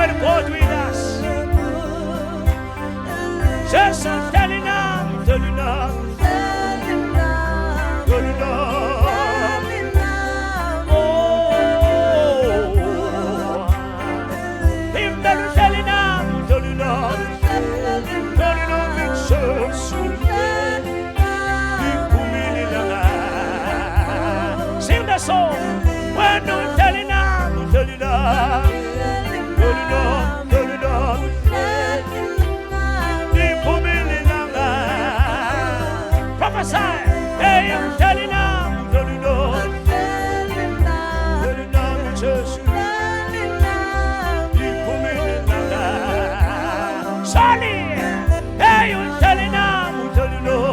when God with us. Jesus telling us, telling us, telling us. Sing the song. When I'm telling them, telling them, telling them, telling them. Prophesy. Hey, I'm telling them, telling them, telling them, Jesus. Sorry. Hey, I'm telling them, telling them.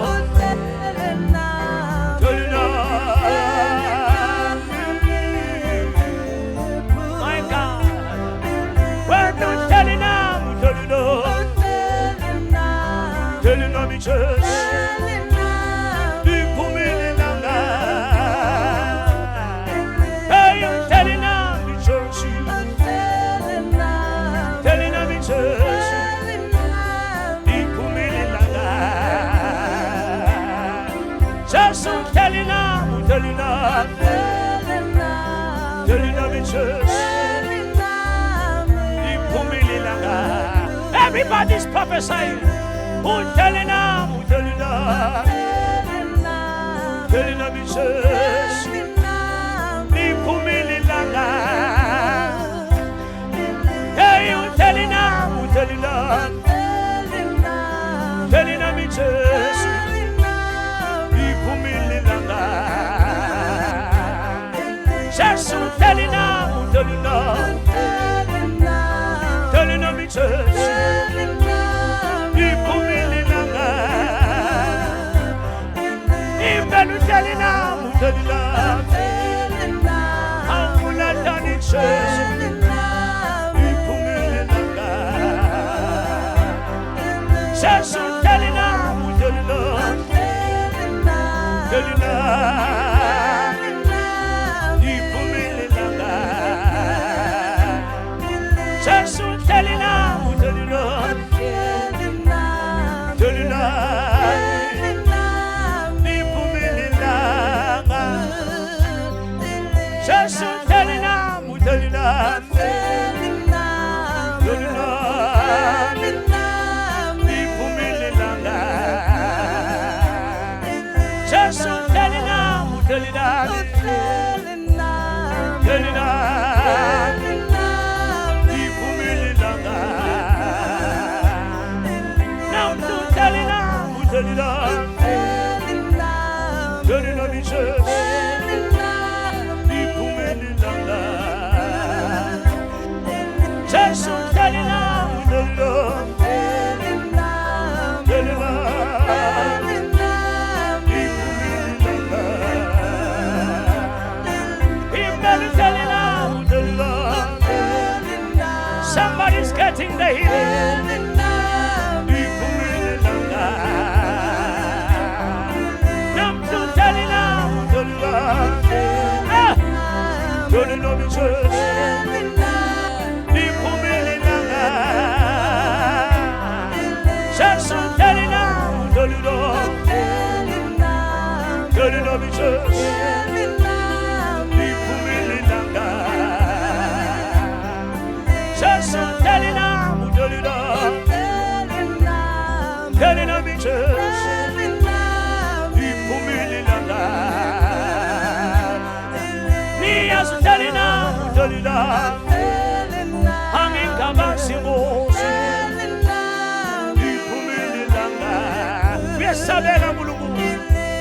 Jesus, everybody's prophesying. Who's telling them? Who's telling them? Telling them Jesus. Hey, you telling them? Who's telling them? Telling them Jesus. Jesus telling them? Telling them? Telling them Jesus. Somebody's getting the healing.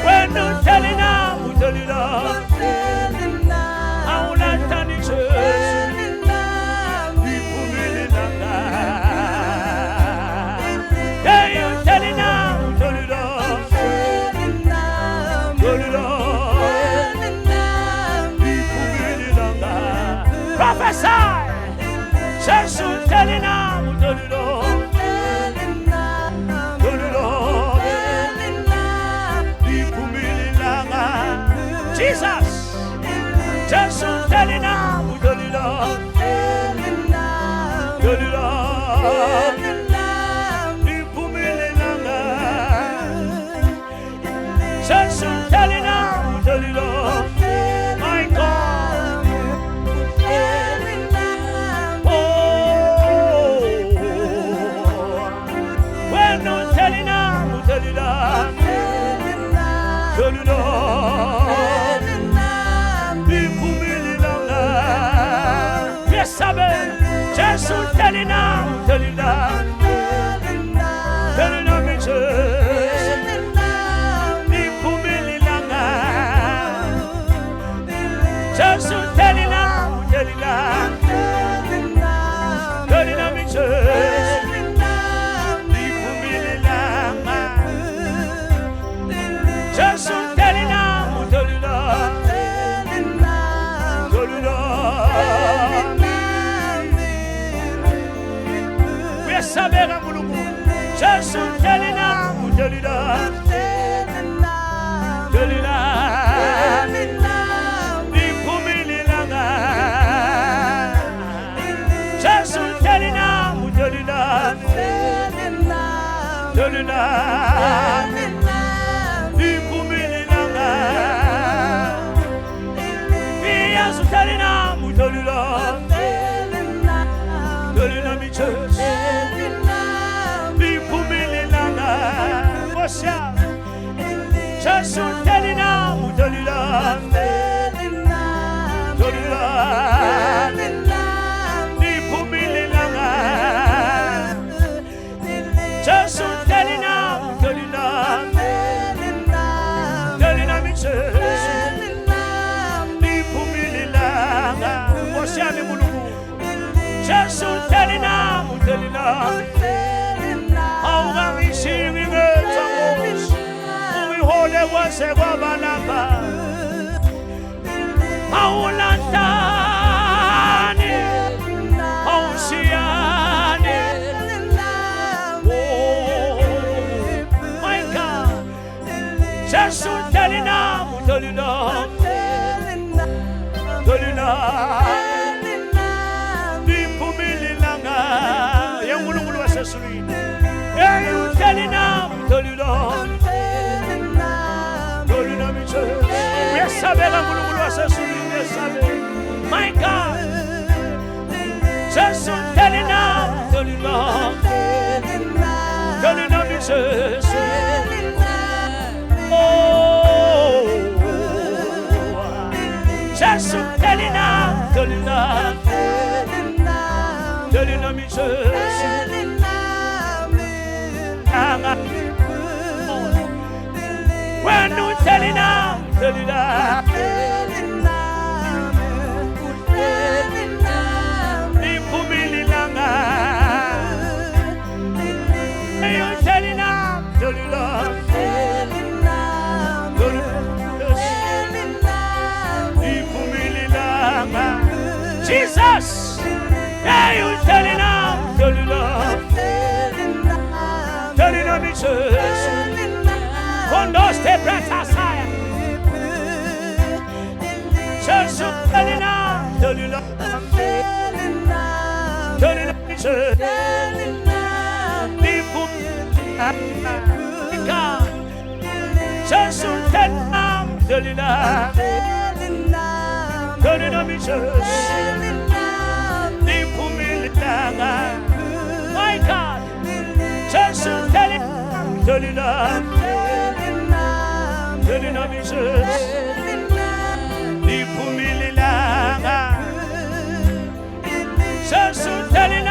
When I'm telling them, telling them, I will not turn it to prophesy. Jesus telling them, telling them. Jesus, Jesus telling them, telling them. My God, just telling now, telling now, telling now, Jesus. Oh, just telling now, telling now, telling now, Jesus. When you telling now, telling now. Jesus, yeah, you telling now, telling now, Jesus. Cuando te pretasaya, Jesus, telling now, telling now, Jesus. God, Jesus, telling now, telling now, Jesus. My God, just telling Jesus, just telling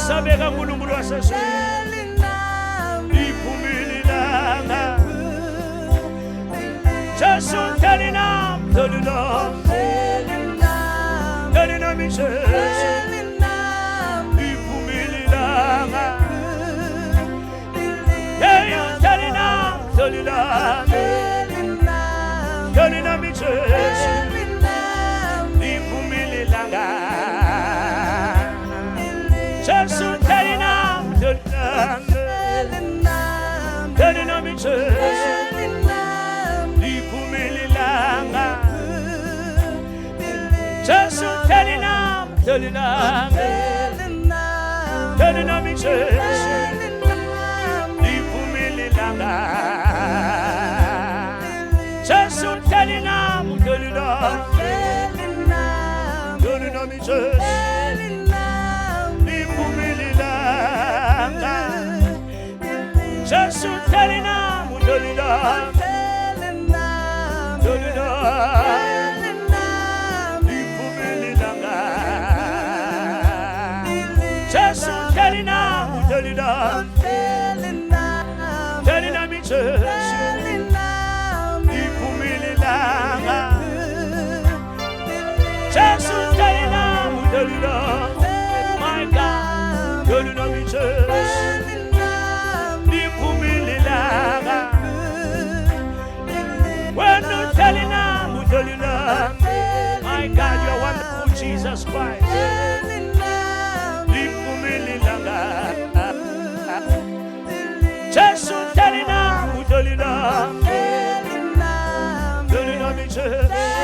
sabega mulungu wasesu ipumililanga Jesu telina telina misesu ipumililanga Yeyo telina telina misesu ipumililanga Jesus telling now, Telina, Telina, me Jesus. Ipumili langa. Jesus, Telina, Telina, Telina, me Jesus. Ipumili langa. Jesus, Telina, Telina, Telina. Telina mi Jesus, Telina, my God, Telina mi when no Telina, my God, you are wonderful, Jesus Christ. Jesus, Telina, Telina, Telina,